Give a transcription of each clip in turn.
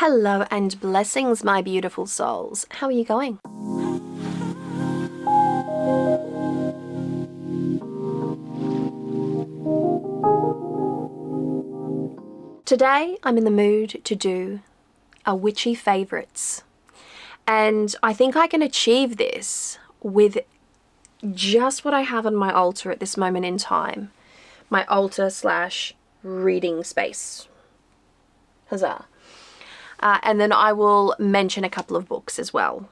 Hello and blessings, my beautiful souls. How are you going? Today, I'm in the mood to do a Witchy Favourites. And I think I can achieve this with just what I have on my altar at this moment in time. My altar / reading space. Huzzah. And then I will mention a couple of books as well,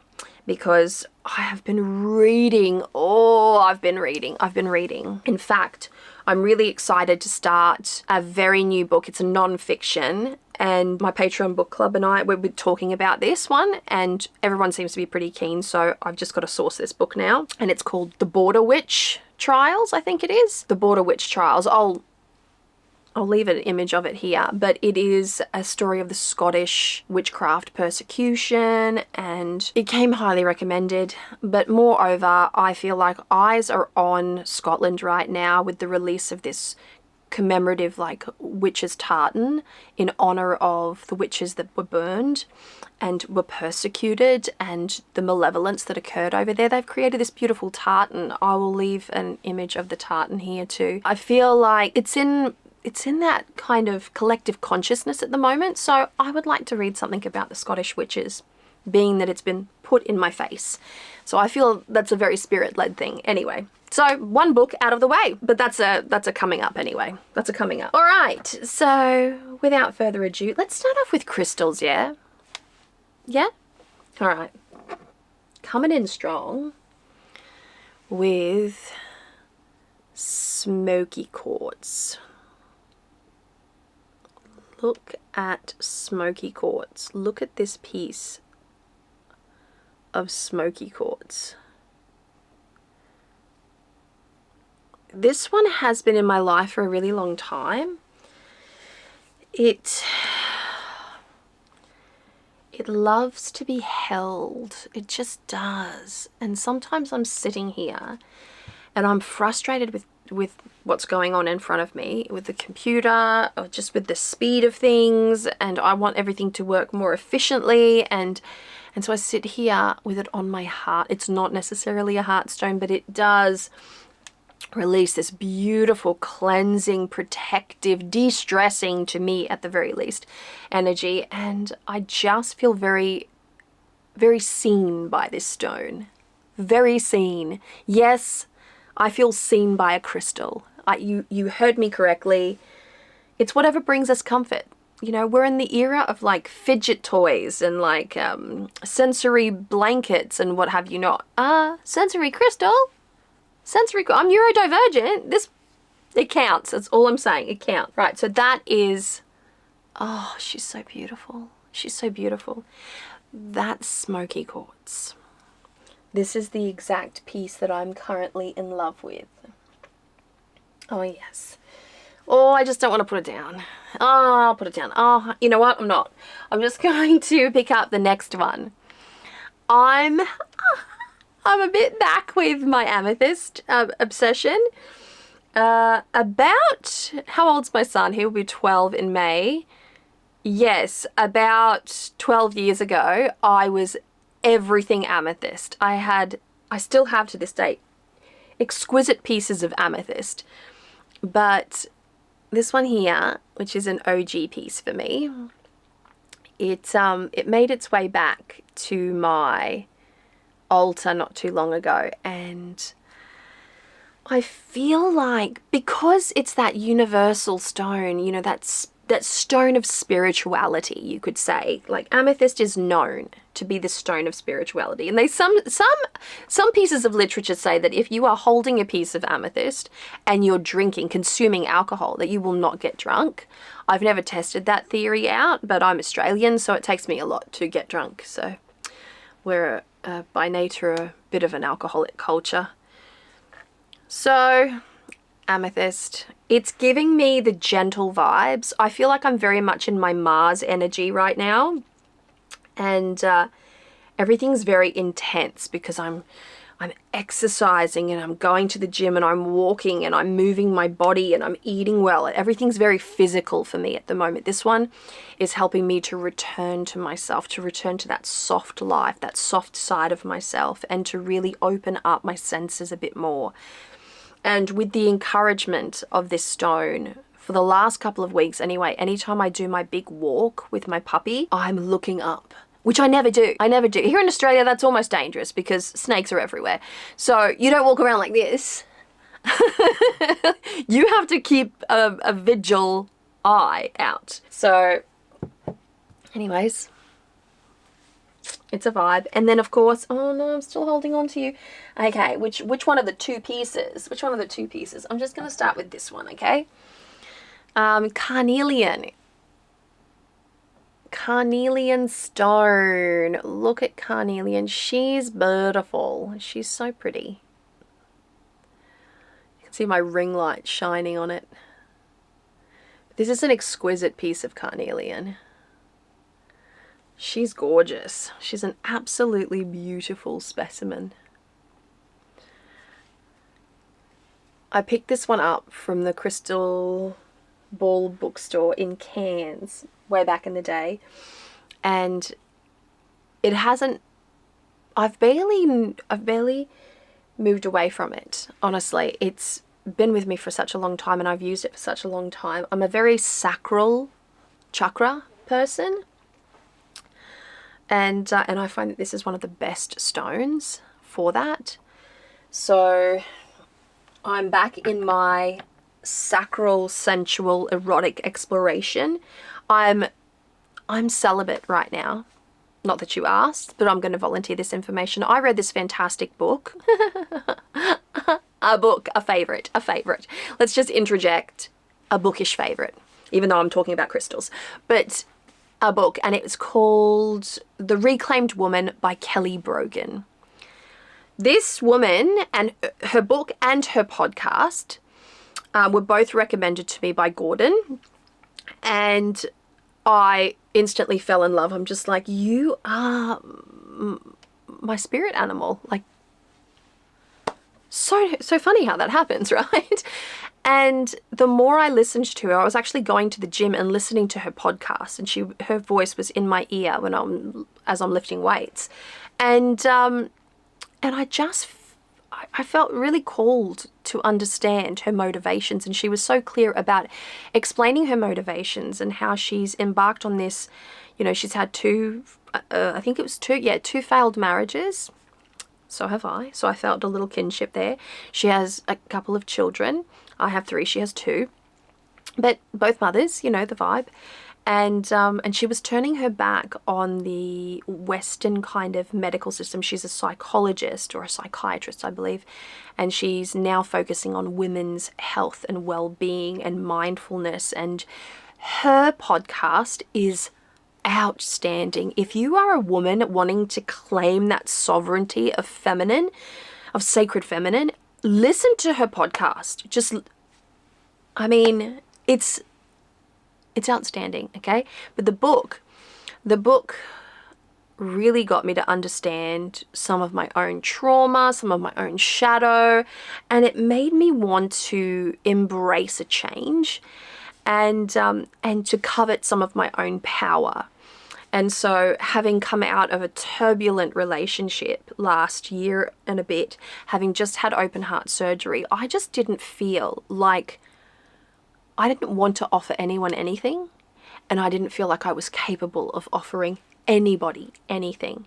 because I have been reading. I've been reading. In fact, I'm really excited to start a very new book. It's a non-fiction, and my Patreon book club and I, we're talking about this one, and everyone seems to be pretty keen, so I've just got to source this book now. And it's called The Border Witch Trials, I think it is. The Border Witch Trials. I'll leave an image of it here, but it is a story of the Scottish witchcraft persecution, and it came highly recommended. But moreover, I feel like eyes are on Scotland right now with the release of this commemorative witches tartan in honor of the witches that were burned and were persecuted and the malevolence that occurred over there. They've created this beautiful tartan. I will leave an image of the tartan here too. I feel like it's in that kind of collective consciousness at the moment, so I would like to read something about the Scottish witches, being that it's been put in my face. So I feel that's a very spirit-led thing. Anyway, so one book out of the way, but that's a coming up anyway. That's a coming up. All right, so without further ado, let's start off with crystals, yeah? Yeah? All right. Coming in strong with smoky quartz. Look at smoky quartz. Look at this piece of smoky quartz. This one has been in my life for a really long time. It loves to be held. It just does. And sometimes I'm sitting here and I'm frustrated with what's going on in front of me, with the computer, or just with the speed of things, and I want everything to work more efficiently, and so I sit here with it on my heart. It's not necessarily a heartstone, but it does release this beautiful, cleansing, protective, de-stressing, to me at the very least, energy, and I just feel very, very seen by this stone. Very seen. Yes, I feel seen by a crystal. You heard me correctly. It's whatever brings us comfort. You know, we're in the era of fidget toys and sensory blankets and what have you not. Sensory crystal? I'm neurodivergent. It counts. That's all I'm saying. It counts. Right, so that is, she's so beautiful. She's so beautiful. That's smoky quartz. This is the exact piece that I'm currently in love with. Oh, yes. Oh, I just don't want to put it down. Oh, I'll put it down. Oh, you know what? I'm not. I'm just going to pick up the next one. I'm a bit back with my amethyst obsession. About, how old's my son? He'll be 12 in May. Yes, about 12 years ago, I was everything amethyst. I still have to this day exquisite pieces of amethyst, but this one here, which is an OG piece for me, it made its way back to my altar not too long ago, and I feel like because it's that universal stone, you know, that stone of spirituality, you could say. Amethyst is known to be the stone of spirituality. And some pieces of literature say that if you are holding a piece of amethyst and you're consuming alcohol, that you will not get drunk. I've never tested that theory out, but I'm Australian, so it takes me a lot to get drunk. So we're by nature a bit of an alcoholic culture. So amethyst, it's giving me the gentle vibes. I feel like I'm very much in my Mars energy right now, and everything's very intense because I'm I'm exercising and I'm going to the gym and I'm walking and I'm moving my body and I'm eating well. Everything's very physical for me at the moment. This one is helping me to return to myself, to return to that soft life, that soft side of myself, and to really open up my senses a bit more. And with the encouragement of this stone, for the last couple of weeks anyway, anytime I do my big walk with my puppy, I'm looking up. Which I never do. I never do. Here in Australia, that's almost dangerous because snakes are everywhere. So you don't walk around like this. You have to keep a vigil eye out. So anyways, it's a vibe. And then of course, oh no, I'm still holding on to you. Okay, which one of the two pieces? Which one of the two pieces? I'm just going to start with this one, okay? Carnelian. Carnelian stone. Look at carnelian. She's beautiful. She's so pretty. You can see my ring light shining on it. This is an exquisite piece of carnelian. She's gorgeous. She's an absolutely beautiful specimen. I picked this one up from the Crystal Ball bookstore in Cairns way back in the day, and it hasn't, I've barely moved away from it. Honestly, it's been with me for such a long time and I've used it for such a long time. I'm a very sacral chakra person, and I find that this is one of the best stones for that. So I'm back in my sacral, sensual, erotic exploration. I'm celibate right now. Not that you asked, but I'm going to volunteer this information. I read this fantastic book. A favorite. Let's just interject a bookish favorite, even though I'm talking about crystals. But a book, and it was called The Reclaimed Woman by Kelly Brogan. This woman, and her book and her podcast were both recommended to me by Gordon, and I instantly fell in love. I'm just like, you are my spirit animal. Like, so funny how that happens, right? And the more I listened to her, I was actually going to the gym and listening to her podcast, and her voice was in my ear as I'm lifting weights, and I felt really called to understand her motivations, and she was so clear about explaining her motivations and how she's embarked on this. You know, she's had two failed marriages. So have I. So I felt a little kinship there. She has a couple of children. I have 3, she has 2. But both mothers, you know, the vibe. And she was turning her back on the Western kind of medical system. She's a psychologist or a psychiatrist, I believe. And she's now focusing on women's health and well-being and mindfulness. And her podcast is outstanding. If you are a woman wanting to claim that sovereignty of feminine, of sacred feminine, listen to her podcast. It's outstanding, okay? But the book really got me to understand some of my own trauma, some of my own shadow, and it made me want to embrace a change and to covet some of my own power. And so, having come out of a turbulent relationship last year and a bit, having just had open heart surgery, I just didn't feel like I didn't want to offer anyone anything, and I didn't feel like I was capable of offering anybody anything.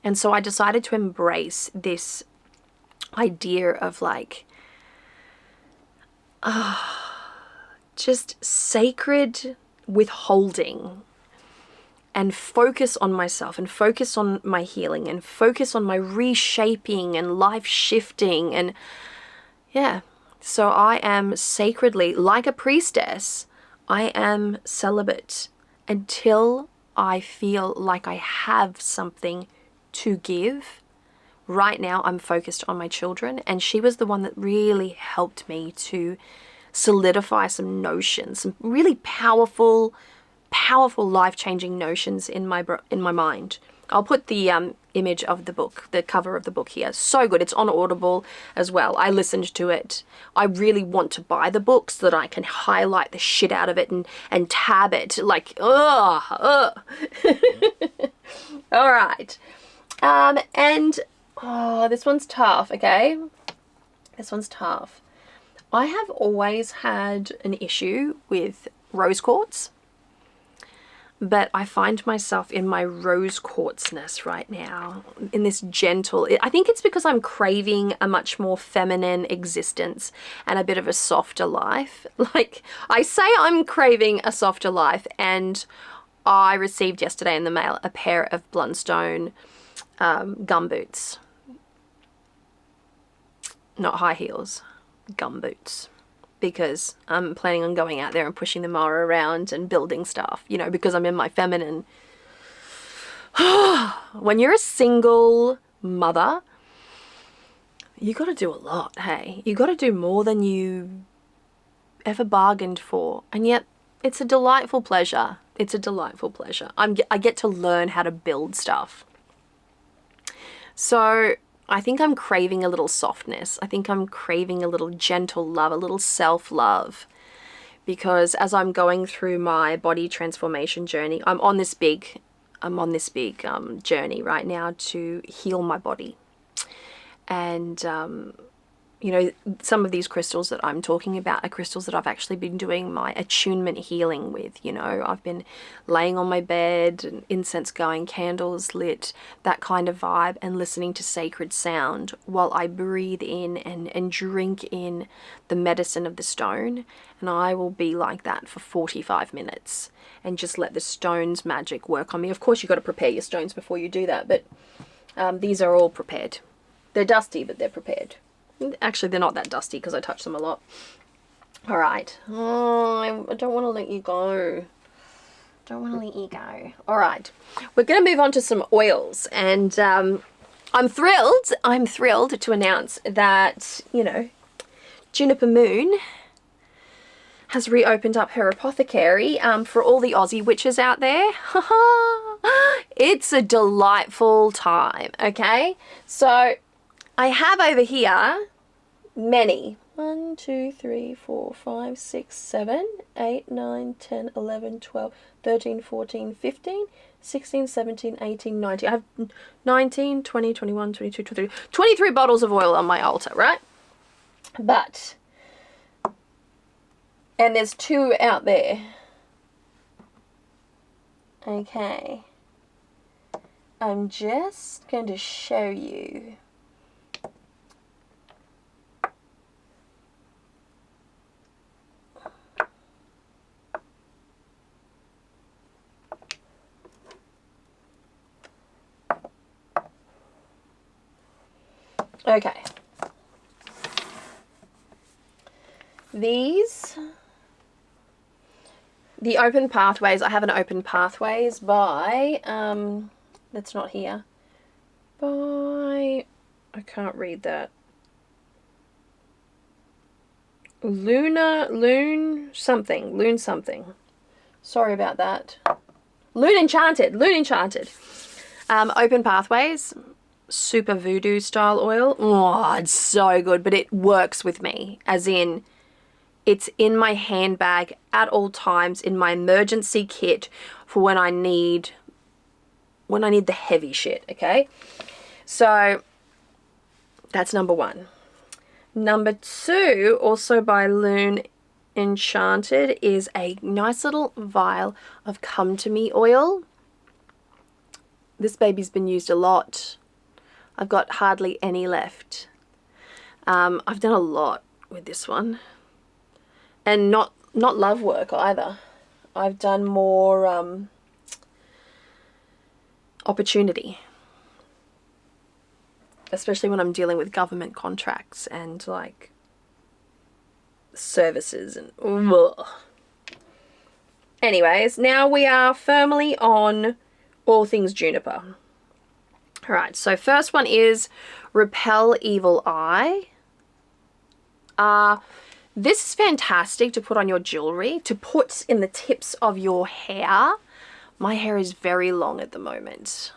And so I decided to embrace this idea of like, just sacred withholding, and focus on myself and focus on my healing and focus on my reshaping and life shifting. And yeah, so I am sacredly, like a priestess, I am celibate until I feel like I have something to give. Right now I'm focused on my children, and she was the one that really helped me to solidify some notions, some really powerful powerful, life-changing notions in my mind. I'll put the image of the book, the cover of the book here. So good. It's on Audible as well. I listened to it. I really want to buy the book so that I can highlight the shit out of it and tab it. Like, ugh. All right. And, oh, this one's tough, okay? This one's tough. I have always had an issue with rose quartz, but I find myself in my rose quartzness right now, in this gentle, I think it's because I'm craving a much more feminine existence and a bit of a softer life. Like, I say I'm craving a softer life, and I received yesterday in the mail a pair of Blundstone gumboots. Not high heels, gumboots. Because I'm planning on going out there and pushing the mower around and building stuff, you know, because I'm in my feminine. When you're a single mother, you got to do a lot, hey? You got to do more than you ever bargained for. And yet, it's a delightful pleasure. It's a delightful pleasure. I get to learn how to build stuff. So I think I'm craving a little softness. I think I'm craving a little gentle love, a little self-love. Because as I'm going through my body transformation journey, I'm on this big journey right now to heal my body. And, you know, some of these crystals that I'm talking about are crystals that I've actually been doing my attunement healing with. You know, I've been laying on my bed and incense going, candles lit, that kind of vibe, and listening to sacred sound while I breathe in and drink in the medicine of the stone. And I will be like that for 45 minutes and just let the stone's magic work on me. Of course, you've got to prepare your stones before you do that, but these are all prepared. They're dusty, but they're prepared. Actually, they're not that dusty because I touch them a lot. All right. Oh, I don't want to let you go. Don't want to let you go. All right. We're going to move on to some oils. And I'm thrilled. I'm thrilled to announce that, you know, Juniper Moon has reopened up her apothecary for all the Aussie witches out there. It's a delightful time, okay? So I have over here many. 1, 2, 3, 4, 5, 6, 7, 8, 9, 10, 11, 12, 13, 14, 15, 16, 17, 18, 19. I have 19, 20, 21, 22, 23, 23 bottles of oil on my altar, right? But, and there's 2 out there. Okay. I'm just going to show you. Okay. These, the Open Pathways, I have an Open Pathways by, that's not here, by, I can't read that, Loon something. Sorry about that. Loon Enchanted. Open Pathways. Super voodoo style oil. Oh, it's so good, but it works with me, as in it's in my handbag at all times, in my emergency kit for when I need the heavy shit, okay? So that's number 1. Number 2, also by Loon Enchanted, is a nice little vial of Come To Me oil. This baby's been used a lot. I've got hardly any left. I've done a lot with this one. And not love work either. I've done more opportunity. Especially when I'm dealing with government contracts and like services and ugh. Anyways, now we are firmly on all things juniper. All right, so first one is Repel Evil Eye. This is fantastic to put on your jewelry, to put in the tips of your hair. My hair is very long at the moment.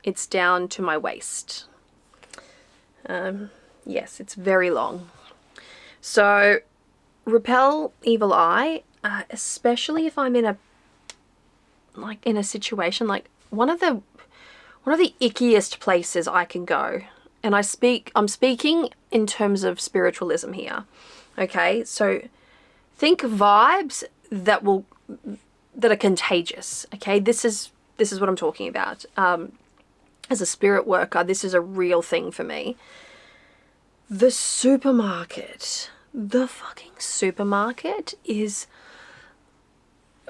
It's down to my waist. Yes, it's very long. So repel evil eye, especially if I'm in a situation like one of the ickiest places I can go. And I'm speaking in terms of spiritualism here. Okay? So think vibes that are contagious. Okay? This is what I'm talking about. As a spirit worker, this is a real thing for me. The supermarket. The fucking supermarket is...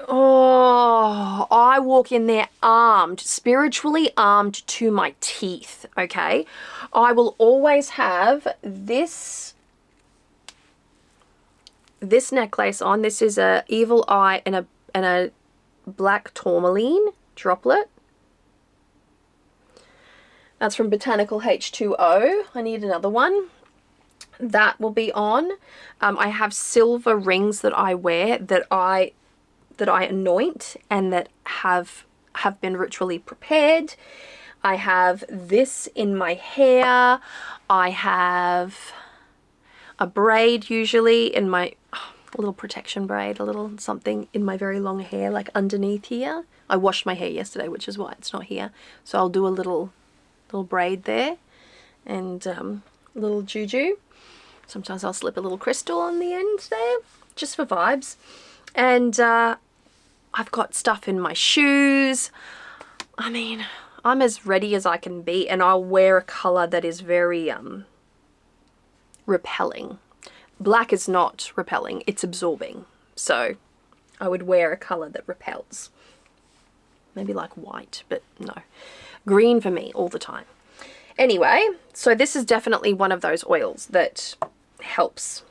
Oh, I walk in there armed, spiritually armed to my teeth, okay? I will always have this necklace on. This is a evil eye and a black tourmaline droplet. That's from Botanical H2O. I need another one. That will be on. I have silver rings that I wear that I anoint and that have been ritually prepared. I have this in my hair. I have a braid usually in my a little protection braid, a little something in my very long hair, like underneath here. I washed my hair yesterday, which is why it's not here. So I'll do a little braid there and a little juju. Sometimes I'll slip a little crystal on the end there, just for vibes. And I've got stuff in my shoes. I mean, I'm as ready as I can be, and I'll wear a color that is very repelling. Black is not repelling, it's absorbing. So I would wear a color that repels. Maybe like white, but no. Green for me all the time. Anyway, so this is definitely one of those oils that helps.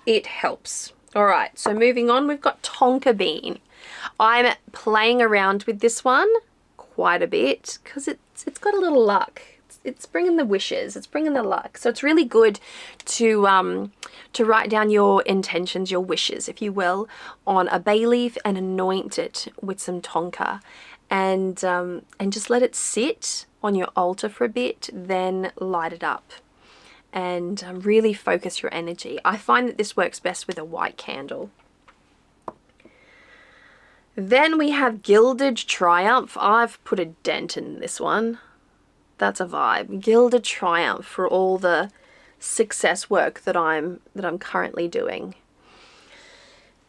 It helps. All right, so moving on, we've got tonka bean. I'm playing around with this one quite a bit because it's got a little luck. It's bringing the wishes. It's bringing the luck. So it's really good to write down your intentions, your wishes, if you will, on a bay leaf and anoint it with some tonka, and just let it sit on your altar for a bit. Then light it up and really focus your energy. I find that this works best with a white candle. Then we have Gilded Triumph. I've put a dent in this one. That's a vibe. Gilded Triumph for all the success work that I'm currently doing.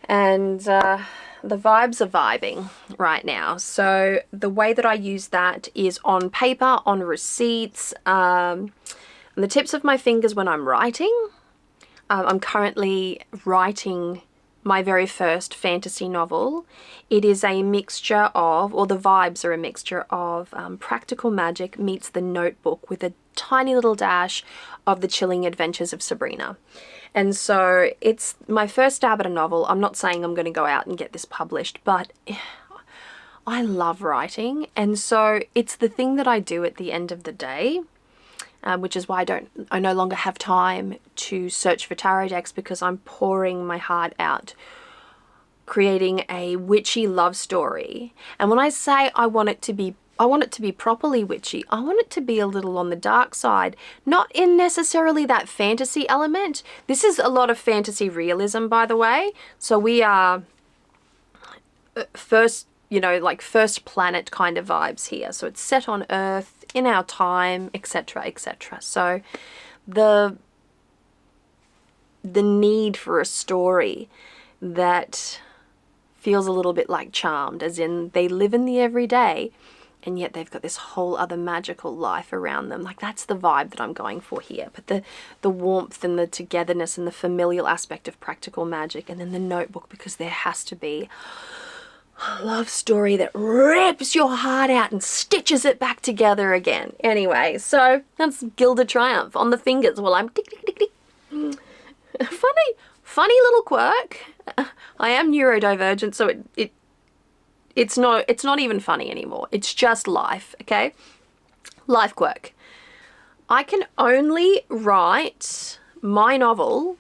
And the vibes are vibing right now. So the way that I use that is on paper, on receipts, on the tips of my fingers when I'm writing. I'm currently writing my very first fantasy novel. It is a mixture of, or the vibes are a mixture of practical magic meets The Notebook with a tiny little dash of The Chilling Adventures of Sabrina. And so it's my first stab at a novel. I'm not saying I'm going to go out and get this published, but I love writing. And so it's the thing that I do at the end of the day. Which is why I no longer have time to search for tarot decks, because I'm pouring my heart out, creating a witchy love story. And when I say I want it to be properly witchy, I want it to be a little on the dark side, not in necessarily that fantasy element. This is a lot of fantasy realism, by the way. So we are first planet kind of vibes here. So it's set on Earth, in our time, etc., etc. So the need for a story that feels a little bit like Charmed, as in they live in the everyday and yet they've got this whole other magical life around them. Like, that's the vibe that I'm going for here. But the warmth and the togetherness and the familial aspect of practical magic, and then The Notebook, because there has to be a love story that rips your heart out and stitches it back together again. Anyway, so that's Gilded Triumph on the fingers while I'm tick, tick, tick, tick. Funny little quirk. I am neurodivergent, so it's not even funny anymore. It's just life, okay? Life quirk. I can only write my novel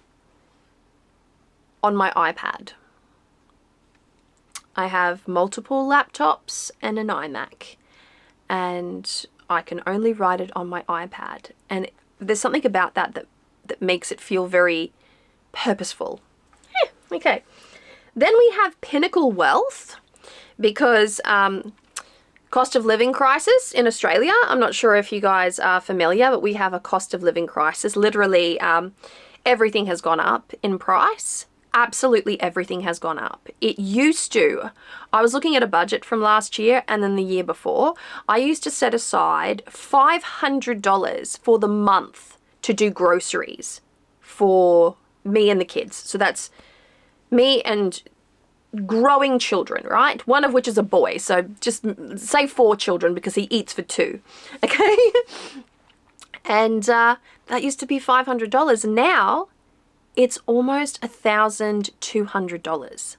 on my iPad. I have multiple laptops and an iMac, and I can only write it on my iPad. And there's something about that makes it feel very purposeful. Okay. Then we have Pinnacle Wealth, because cost of living crisis in Australia. I'm not sure if you guys are familiar, but we have a cost of living crisis. Literally, everything has gone up in price. Absolutely everything has gone up. It used to, I was looking at a budget from last year and then the year before, I used to set aside $500 for the month to do groceries for me and the kids. So that's me and growing children, right? One of which is a boy. So just say 4 children because he eats for 2. Okay? And that used to be $500. Now it's almost $1,200.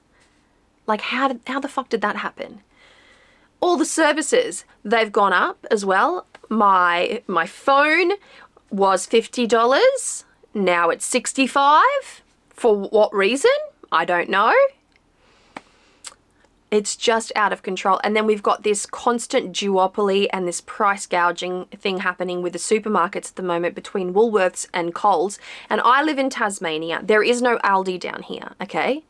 Like, how the fuck did that happen? All the services, they've gone up as well. My phone was $50. Now it's $65. For what reason? I don't know. It's just out of control. And then we've got this constant duopoly and this price gouging thing happening with the supermarkets at the moment between Woolworths and Coles. And I live in Tasmania. There is no Aldi down here, okay?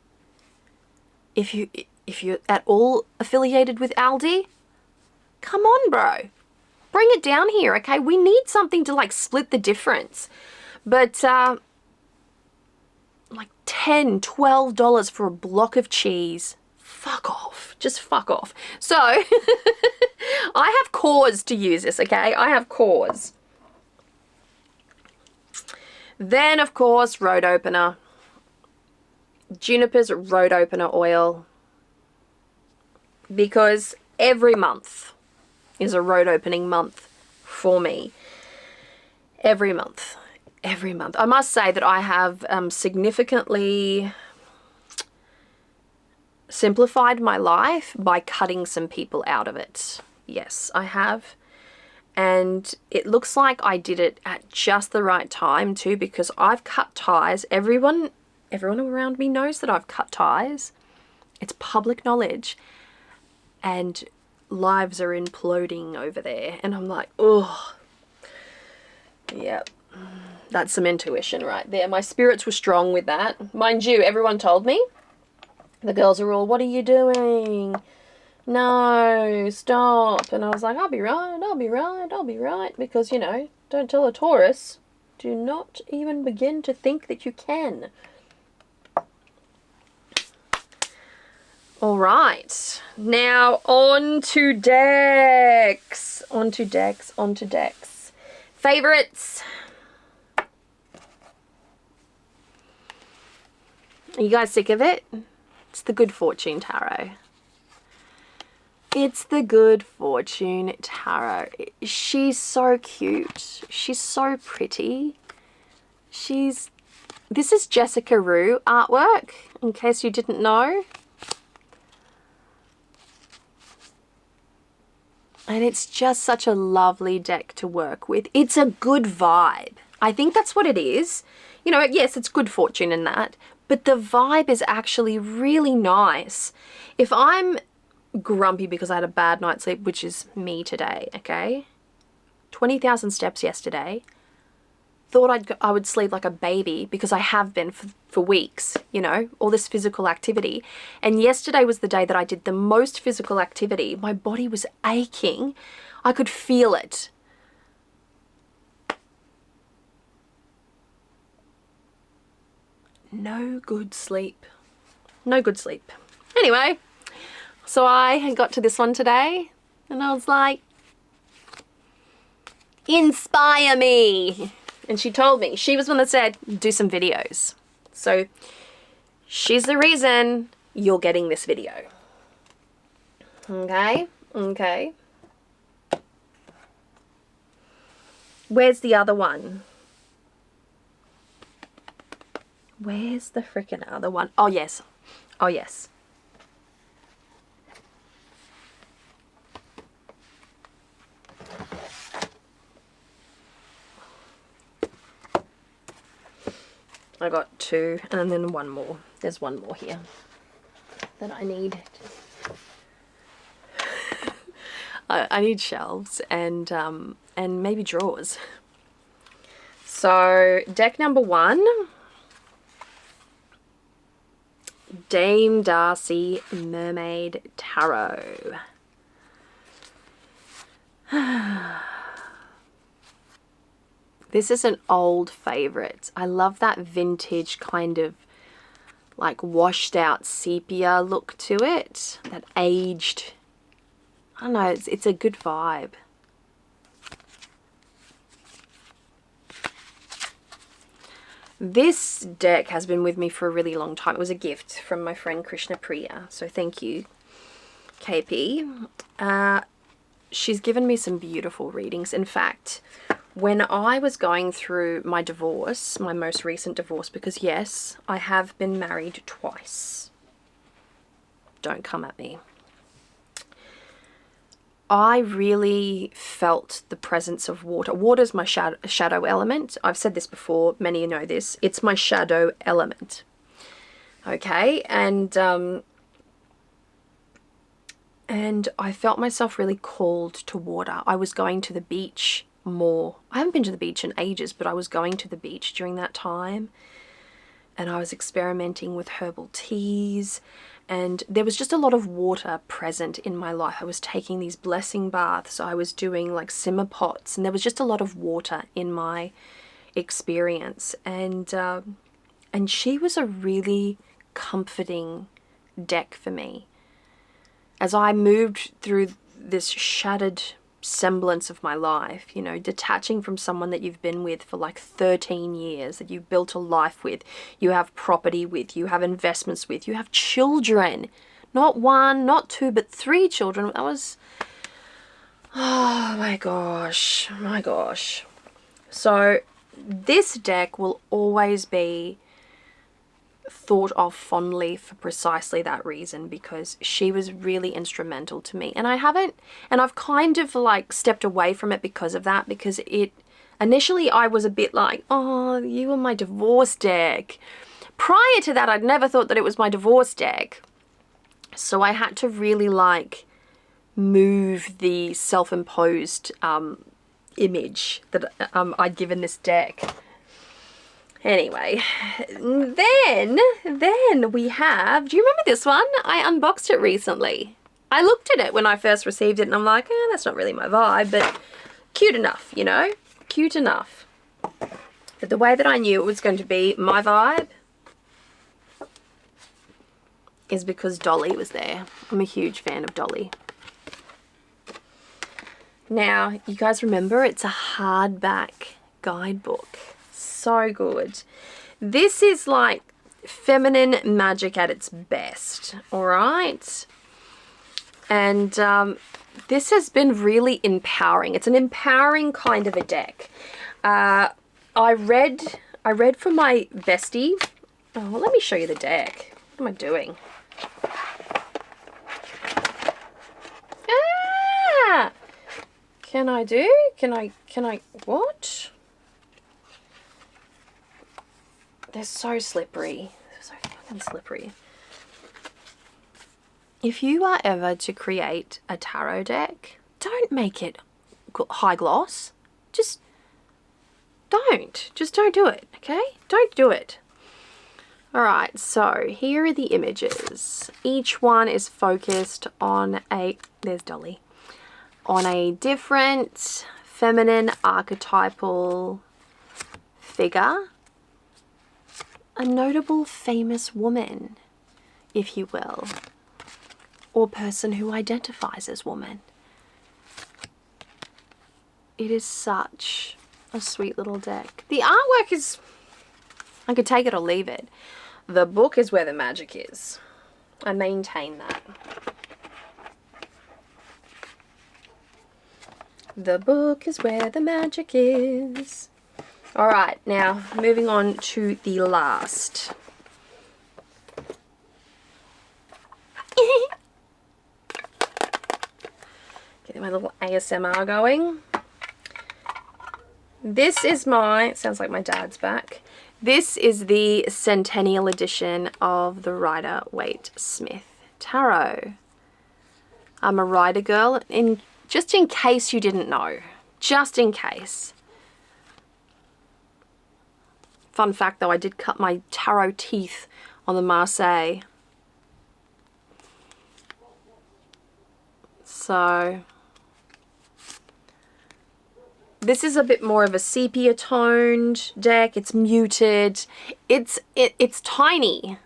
If you're at all affiliated with Aldi, come on, bro. Bring it down here, okay? We need something to like split the difference. But like $10, $12 for a block of cheese. Fuck off. Just fuck off. So, I have cause to use this, okay? I have cause. Then, of course, road opener. Juniper's road opener oil. Because every month is a road opening month for me. Every month. Every month. I must say that I have significantly simplified my life by cutting some people out of it. Yes, I have. And it looks like I did it at just the right time too, because I've cut ties. Everyone around me knows that I've cut ties. It's public knowledge. And lives are imploding over there. And I'm like, oh, yep. That's some intuition right there. My spirits were strong with that. Mind you, everyone told me. The girls are all, what are you doing? No, stop. And I was like, I'll be right, I'll be right, I'll be right. Because, you know, don't tell a Taurus. Do not even begin to think that you can. All right. Now, on to decks. On to decks, on to decks. Favorites. Are you guys sick of it? It's the Good Fortune Tarot. It's the Good Fortune Tarot. She's so cute. She's so pretty. This is Jessica Rue artwork, in case you didn't know. And it's just such a lovely deck to work with. It's a good vibe. I think that's what it is. You know, yes, it's good fortune in that, but the vibe is actually really nice. If I'm grumpy because I had a bad night's sleep, which is me today, okay? 20,000 steps yesterday. Thought I would sleep like a baby because I have been for weeks, you know, all this physical activity. And yesterday was the day that I did the most physical activity. My body was aching. I could feel it. No good sleep. No good sleep. Anyway, so I got to this one today and I was like, inspire me. And she told me, she was one that said, do some videos. So she's the reason you're getting this video. Okay, okay. Where's the other one? Where's the freaking other one? Oh, yes. Oh, yes. I got two and then one more. There's one more here that I need. I need shelves and maybe drawers. So deck number 1, Dame Darcy Mermaid Tarot. This is an old favorite. I love that vintage kind of like washed out sepia look to it. That aged, I don't know, it's a good vibe. This deck has been with me for a really long time. It was a gift from my friend Krishna Priya, so thank you, KP. She's given me some beautiful readings. In fact, when I was going through my divorce, my most recent divorce, because yes, I have been married twice. Don't come at me. I really felt the presence of water. Water is my shadow element. I've said this before, many know this. It's my shadow element. Okay, and I felt myself really called to water. I was going to the beach more. I haven't been to the beach in ages, but I was going to the beach during that time. And I was experimenting with herbal teas. And there was just a lot of water present in my life. I was taking these blessing baths. I was doing like simmer pots. And there was just a lot of water in my experience. And she was a really comforting deck for me. As I moved through this shattered semblance of my life, you know, detaching from someone that you've been with for like 13 years, that you've built a life with, you have property with, you have investments with, you have children, not 1, not 2, but 3 children. That was, oh my gosh, my gosh. So this deck will always be thought of fondly for precisely that reason, because she was really instrumental to me. And I've kind of like stepped away from it because of that, because initially I was a bit like, oh, you were my divorce deck. Prior to that, I'd never thought that it was my divorce deck. So I had to really like move the self-imposed image that I'd given this deck. Anyway, then we have, do you remember this one? I unboxed it recently. I looked at it when I first received it and I'm like, that's not really my vibe, but cute enough, you know, cute enough. But the way that I knew it was going to be my vibe is because Dolly was there. I'm a huge fan of Dolly. Now, you guys remember, it's a hardback guidebook. So good. This is like feminine magic at its best, all right? And this has been really empowering. It's an empowering kind of a deck. I read for my bestie. Oh, well, let me show you the deck. What am I doing? Ah! Can I, what? They're so slippery. They're so fucking slippery. If you are ever to create a tarot deck, don't make it high gloss. Just don't do it, okay? Don't do it. Alright, so here are the images. Each one is focused on there's Dolly, on a different feminine archetypal figure. A notable famous woman, if you will, or person who identifies as woman. It is such a sweet little deck. The artwork is, I could take it or leave it. The book is where the magic is. I maintain that. The book is where the magic is. All right, now moving on to the last. Getting my little ASMR going. This is it sounds like my dad's back. This is the Centennial edition of the Rider-Waite-Smith Tarot. I'm a Rider girl, just in case you didn't know. Just in case. Fun fact though, I did cut my tarot teeth on the Marseille. So this is a bit more of a sepia toned deck. It's muted. It's tiny.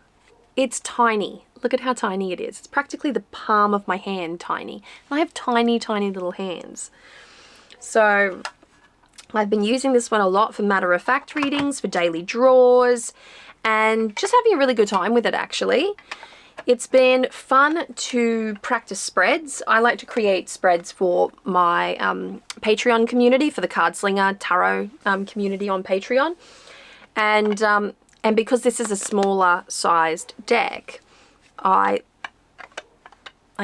It's tiny. Look at how tiny it is. It's practically the palm of my hand tiny. And I have tiny, tiny little hands. So I've been using this one a lot for matter-of-fact readings, for daily draws, and just having a really good time with it actually. It's been fun to practice spreads. I like to create spreads for my Patreon community, for the Card Slinger Tarot community on Patreon. And because this is a smaller sized deck, I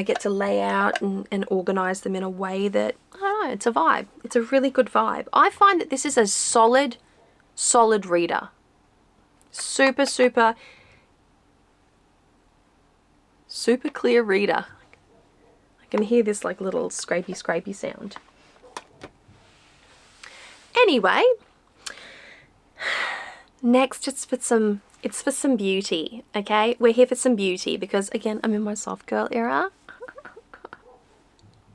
get to lay out and organize them in a way that, I don't know, it's a vibe. It's a really good vibe. I find that this is a solid reader. Super, super, super clear reader. I can hear this like little scrapey sound. Anyway, next it's for some beauty, okay? We're here for some beauty because, again, I'm in my soft girl era.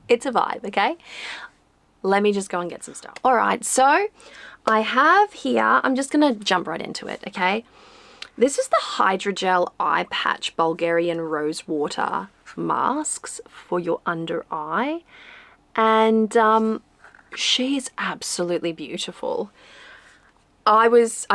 It's a vibe, okay? Let me just go and get some stuff. All right, so I have here, I'm just gonna jump right into it, okay? This is the Hydrogel Eye Patch Bulgarian Rose Water masks for your under eye. And she is absolutely beautiful. I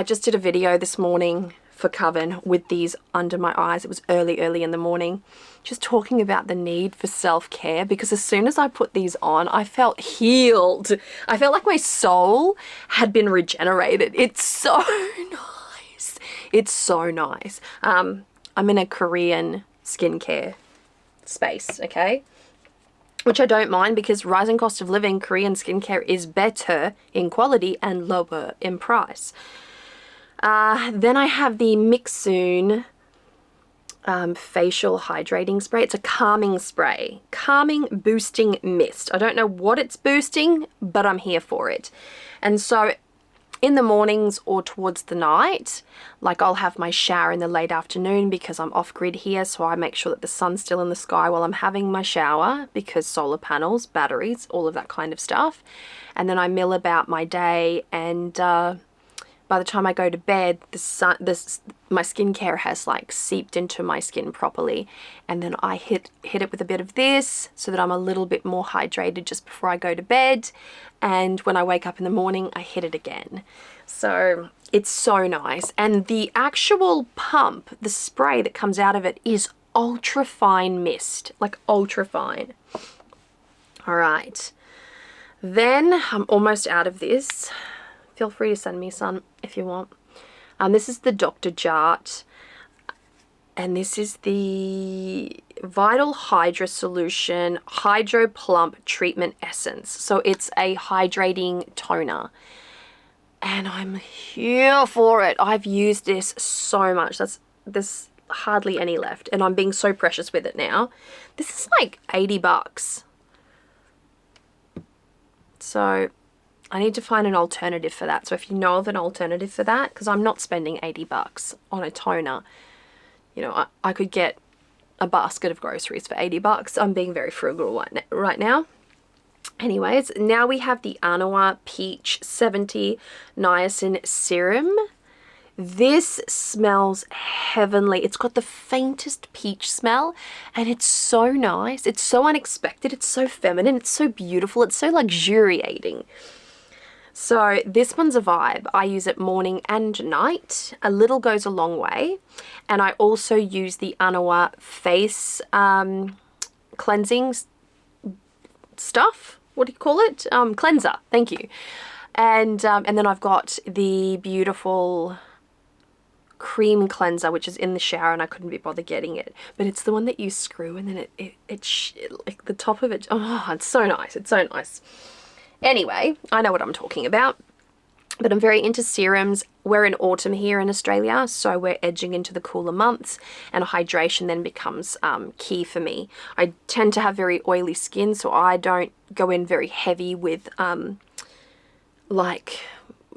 just did a video this morning for Coven with these under my eyes. It was early in the morning, just talking about the need for self-care, because as soon as I put these on, I felt healed. I felt like my soul had been regenerated. It's so nice. It's so nice. I'm in a Korean skincare space, okay? Which I don't mind, because rising cost of living, Korean skincare is better in quality and lower in price. Then I have the Mixsoon facial hydrating spray. It's a calming spray. Calming boosting mist. I don't know what it's boosting, but I'm here for it. And so in the mornings or towards the night, like I'll have my shower in the late afternoon because I'm off grid here, so I make sure that the sun's still in the sky while I'm having my shower, because solar panels, batteries, all of that kind of stuff. And then I mill about my day, and by the time I go to bed, my skincare has like seeped into my skin properly, and then I hit it with a bit of this so that I'm a little bit more hydrated just before I go to bed, and when I wake up in the morning, I hit it again. So it's so nice, and the actual pump, the spray that comes out of it, is ultra fine mist, like ultra fine. All right, then I'm almost out of this. Feel free to send me some if you want. This is the Dr. Jart, and this is the Vital Hydra Solution Hydro Plump Treatment Essence. So it's a hydrating toner, and I'm here for it. I've used this so much. There's hardly any left, and I'm being so precious with it now. This is like 80 bucks. So I need to find an alternative for that. So if you know of an alternative for that, because I'm not spending 80 bucks on a toner. You know, I could get a basket of groceries for 80 bucks. I'm being very frugal right now. Anyways, now we have the Anawa Peach 70 Niacin Serum. This smells heavenly. It's got the faintest peach smell, and it's so nice. It's so unexpected. It's so feminine. It's so beautiful. It's so luxuriating. So this one's a vibe. I use it morning and night. A little goes a long way. And I also use the Anawa face cleansing stuff. What do you call it? Cleanser. Thank you. And then I've got the beautiful cream cleanser, which is in the shower, and I couldn't be bothered getting it. But it's the one that you screw, and then it like the top of it. Oh, it's so nice. It's so nice. Anyway, I know what I'm talking about. But I'm very into serums. We're in autumn here in Australia, so we're edging into the cooler months, and hydration then becomes key for me. I tend to have very oily skin, so I don't go in very heavy with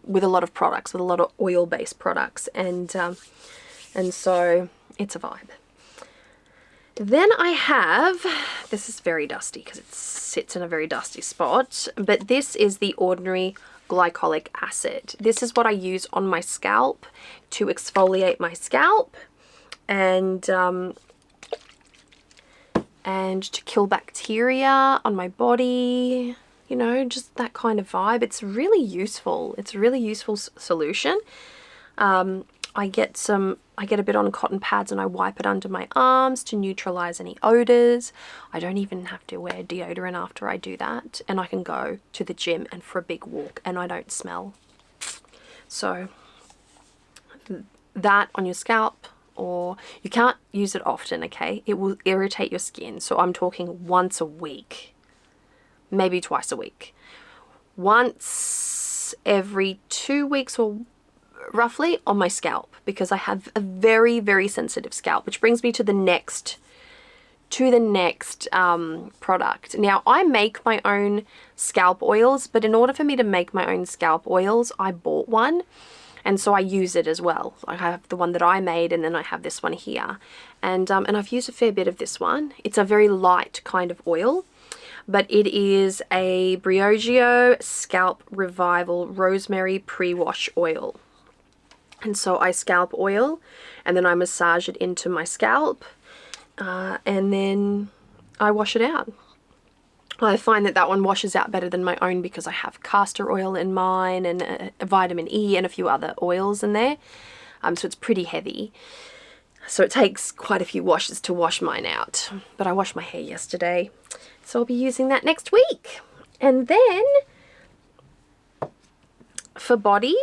with a lot of products, with a lot of oil-based products, and so it's a vibe. Then I have, this is very dusty because it sits in a very dusty spot, but this is the Ordinary Glycolic Acid. This is what I use on my scalp to exfoliate my scalp and to kill bacteria on my body, you know, just that kind of vibe. It's really useful. It's a really useful solution. I get a bit on cotton pads and I wipe it under my arms to neutralize any odors. I don't even have to wear deodorant after I do that, and I can go to the gym and for a big walk and I don't smell. So that on your scalp, or you can't use it often, okay? It will irritate your skin. So I'm talking once a week, maybe twice a week. Once every 2 weeks or roughly on my scalp, because I have a very, very sensitive scalp, which brings me to the next product. Now, I make my own scalp oils, but in order for me to make my own scalp oils, I bought one, and so I use it as well. I have the one that I made, and then I have this one here, and I've used a fair bit of this one. It's a very light kind of oil, but it is a Briogeo Scalp Revival Rosemary Pre-Wash Oil. And so I scalp oil, and then I massage it into my scalp, and then I wash it out. I find that that one washes out better than my own because I have castor oil in mine, and vitamin E and a few other oils in there. So it's pretty heavy. So it takes quite a few washes to wash mine out. But I washed my hair yesterday, so I'll be using that next week. And then for body,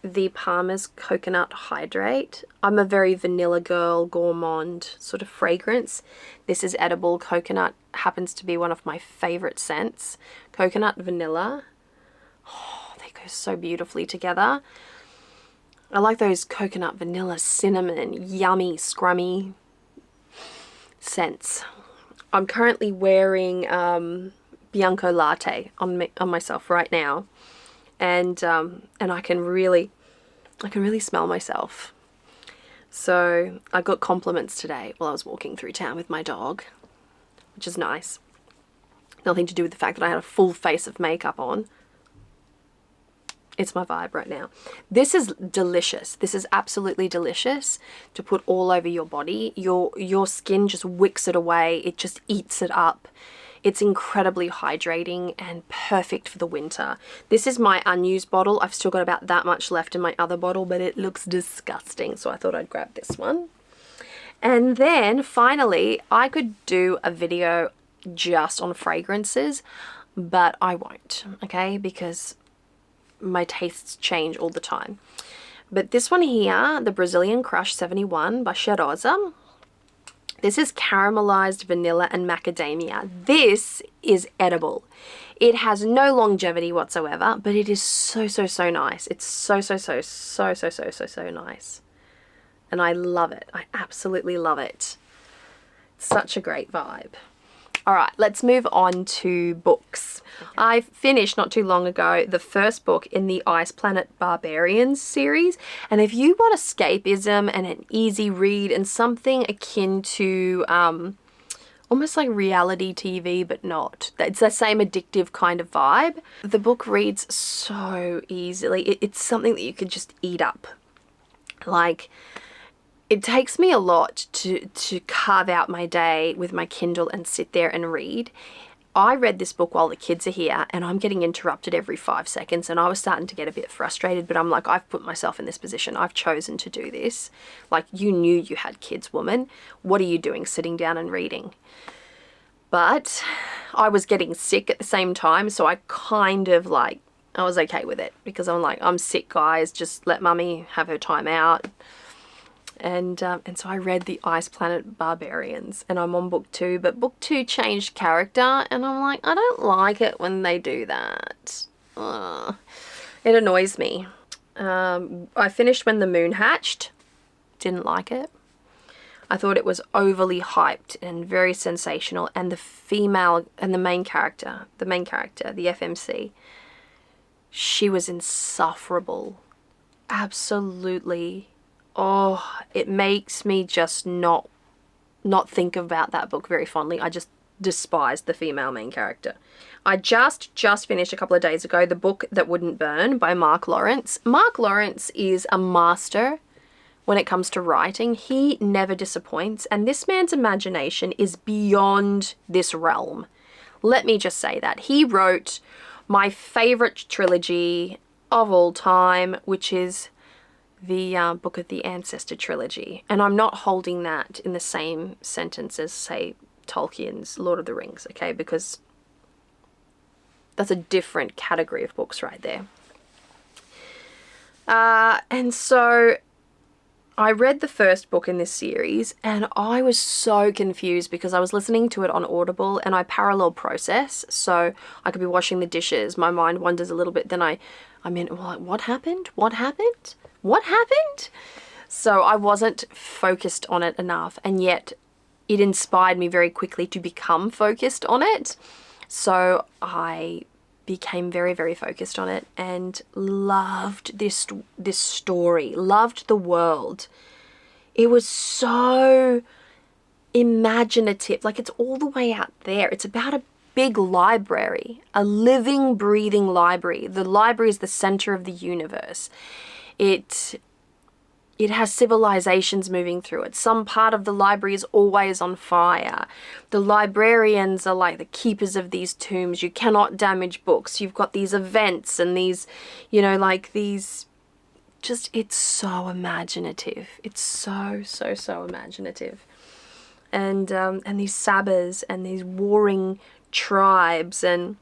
the Palmer's Coconut Hydrate. I'm a very vanilla girl, gourmand sort of fragrance. This is edible. Coconut happens to be one of my favorite scents. Coconut, vanilla. Oh, they go so beautifully together. I like those coconut, vanilla, cinnamon, yummy, scrummy scents. I'm currently wearing Bianco Latte on myself right now. And I can really smell myself. So I got compliments today while I was walking through town with my dog, which is nice. Nothing to do with the fact that I had a full face of makeup on. It's my vibe right now. This is delicious. This is absolutely delicious to put all over your body. Your skin just wicks it away. It just eats it up. It's incredibly hydrating and perfect for the winter. This is my unused bottle. I've still got about that much left in my other bottle, but it looks disgusting, so I thought I'd grab this one. And then finally, I could do a video just on fragrances, but I won't, okay? Because my tastes change all the time. But this one here, the Brazilian Crush 71 by Cheirosa. This is caramelized vanilla and macadamia. This is edible. It has no longevity whatsoever, but it is so nice. It's so nice. And I love it. I absolutely love it. It's such a great vibe. All right, let's move on to books. I finished not too long ago the first book in the Ice Planet Barbarians series. And if you want escapism and an easy read and something akin to almost like reality TV, but not. It's the same addictive kind of vibe. The book reads so easily. It's something that you could just eat up. Like, it takes me a lot to carve out my day with my Kindle and sit there and read. I read this book while the kids are here, and I'm getting interrupted every 5 seconds, and I was starting to get a bit frustrated, but I'm like, I've put myself in this position. I've chosen to do this. Like, you knew you had kids, woman. What are you doing sitting down and reading? But I was getting sick at the same time, so I kind of like, I was okay with it, because I'm like, I'm sick, guys. Just let mummy have her time out. And so I read the Ice Planet Barbarians, and I'm on book 2, but book 2 changed character, and I'm like, I don't like it when they do that. Ugh. It annoys me. I finished When the Moon Hatched. Didn't like it. I thought it was overly hyped and very sensational, and the female and the main character, the FMC, she was insufferable. Absolutely. Oh, it makes me just not think about that book very fondly. I just despise the female main character. I just finished a couple of days ago the book That Wouldn't Burn by Mark Lawrence. Mark Lawrence is a master when it comes to writing. He never disappoints, and this man's imagination is beyond this realm. Let me just say that. He wrote my favorite trilogy of all time, which is the Book of the Ancestor trilogy. And I'm not holding that in the same sentence as, say, Tolkien's Lord of the Rings, okay? Because that's a different category of books right there. And so I read the first book in this series and I was so confused because I was listening to it on Audible and I parallel process. So I could be washing the dishes, my mind wanders a little bit, then I'm in, well, what happened? What happened? What happened? So I wasn't focused on it enough, and yet it inspired me very quickly to become focused on it. So I became very, very focused on it and loved this story, loved the world. It was so imaginative, like it's all the way out there. It's about a big library, a living, breathing library. The library is the center of the universe. It has civilizations moving through it. Some part of the library is always on fire. The librarians are like the keepers of these tombs. You cannot damage books. You've got these events and these, you know, like these, just, it's so imaginative. It's so, so, so imaginative. And these sabbers and these warring tribes and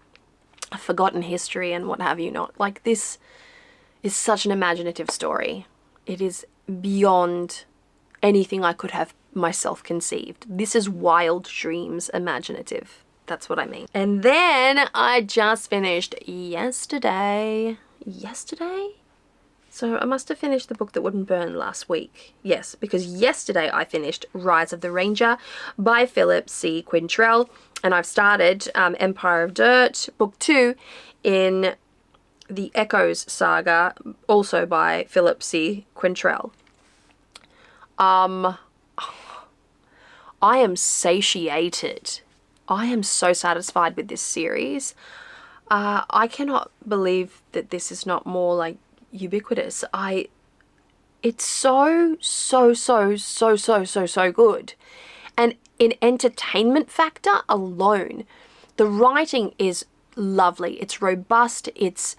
a forgotten history and what have you not. Like, this is such an imaginative story. It is beyond anything I could have myself conceived. This is wild dreams imaginative. That's what I mean. And then I just finished yesterday. So I must have finished the book That Wouldn't Burn last week. Yes, because yesterday I finished Rise of the Ranger by Philip C. Quintrell. And I've started Empire of Dirt, book 2, in the Echoes saga, also by Philip C. Quintrell. I am satiated. I am so satisfied with this series. I cannot believe that this is not more like ubiquitous. It's so good. And in entertainment factor alone, the writing is lovely. It's robust. It's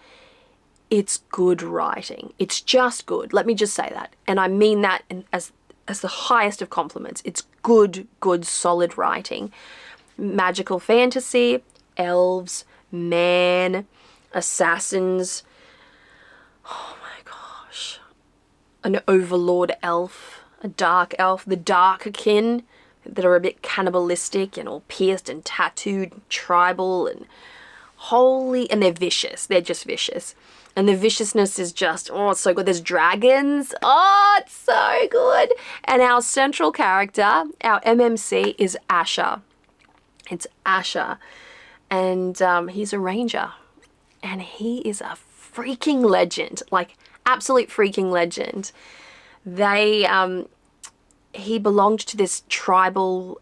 good writing. It's just good. Let me just say that. And I mean that as the highest of compliments. It's good, solid writing. Magical fantasy, elves, man, assassins. Oh my gosh. An overlord elf, a dark elf, the dark kin that are a bit cannibalistic and all pierced and tattooed, and tribal and holy, and they're vicious. They're just vicious. And the viciousness is just, oh, it's so good. There's dragons. Oh, it's so good. And our central character, our MMC, is Asher. It's Asher. And he's a ranger. And he is a freaking legend. Like, absolute freaking legend. He belonged to this tribal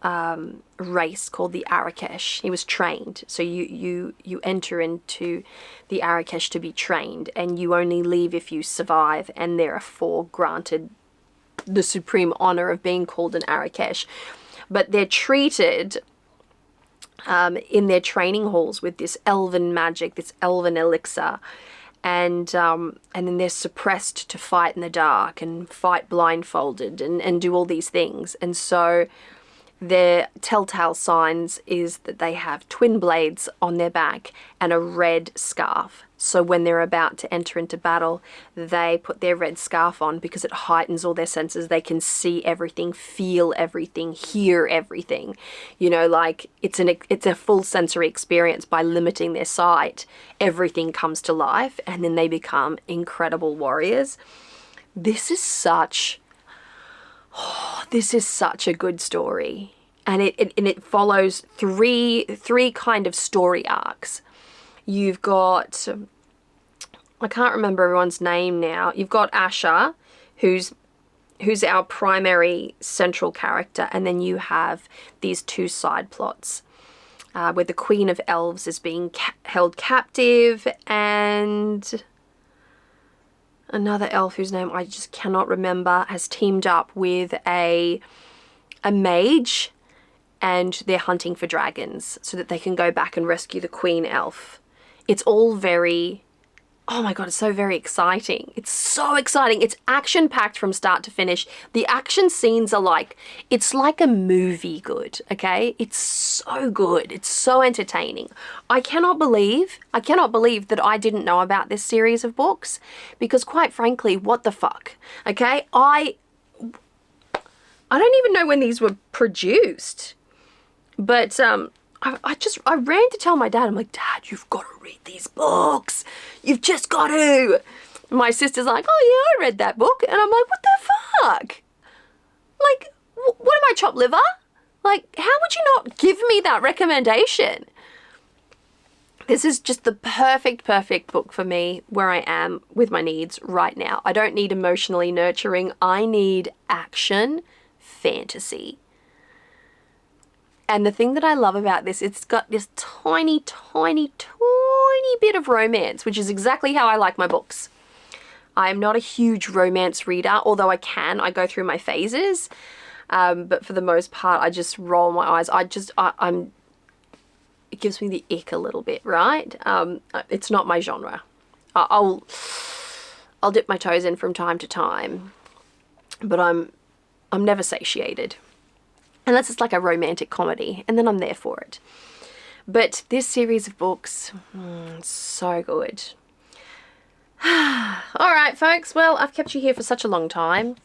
race called the Arakesh. He was trained. So you enter into the Arakesh to be trained, and you only leave if you survive, and therefore granted the supreme honor of being called an Arakesh. But they're treated in their training halls with this elven magic, this elven elixir. And then they're suppressed to fight in the dark and fight blindfolded and do all these things. And so Their telltale signs is that they have twin blades on their back and a red scarf. So when they're about to enter into battle, they put their red scarf on because it heightens all their senses. They can see everything, feel everything, hear everything. You know, like it's a full sensory experience. By limiting their sight, everything comes to life and then they become incredible warriors. This is such a good story. And it follows three kind of story arcs. You've got, I can't remember everyone's name now. You've got Asher, who's our primary central character, and then you have these two side plots where the Queen of Elves is being held captive, and another elf whose name I just cannot remember has teamed up with a mage, and they're hunting for dragons so that they can go back and rescue the Queen Elf. It's all very, oh my God, it's so very exciting. It's so exciting. It's action-packed from start to finish. The action scenes are like, it's like a movie good, okay? It's so good. It's so entertaining. I cannot believe that I didn't know about this series of books because quite frankly, what the fuck, okay? I don't even know when these were produced, but I ran to tell my dad. I'm like, Dad, you've got to read these books. You've just got to. My sister's like, oh yeah, I read that book. And I'm like, what the fuck? Like, what am I, chopped liver? Like, how would you not give me that recommendation? This is just the perfect book for me where I am with my needs right now. I don't need emotionally nurturing. I need action fantasy. And the thing that I love about this, it's got this tiny bit of romance, which is exactly how I like my books. I am not a huge romance reader, although I go through my phases. But for the most part, I just roll my eyes. It gives me the ick a little bit, right? It's not my genre. I'll dip my toes in from time to time, but I'm never satiated. Unless it's like a romantic comedy, and then I'm there for it. But this series of books, so good. All right, folks. Well, I've kept you here for such a long time.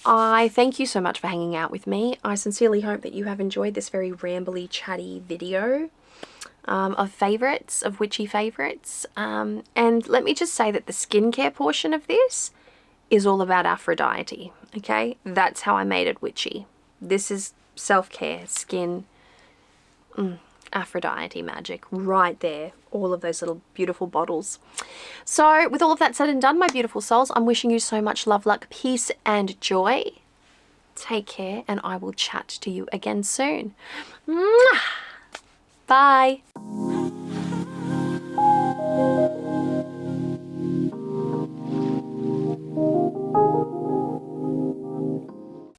I thank you so much for hanging out with me. I sincerely hope that you have enjoyed this very rambly, chatty video of favorites, of Witchy Favourites. And let me just say that the skincare portion of this is all about Aphrodite, okay? That's how I made it witchy. This is self-care, skin, Aphrodite magic right there. All of those little beautiful bottles. So with all of that said and done, my beautiful souls, I'm wishing you so much love, luck, peace and joy. Take care, and I will chat to you again soon. Mwah! Bye.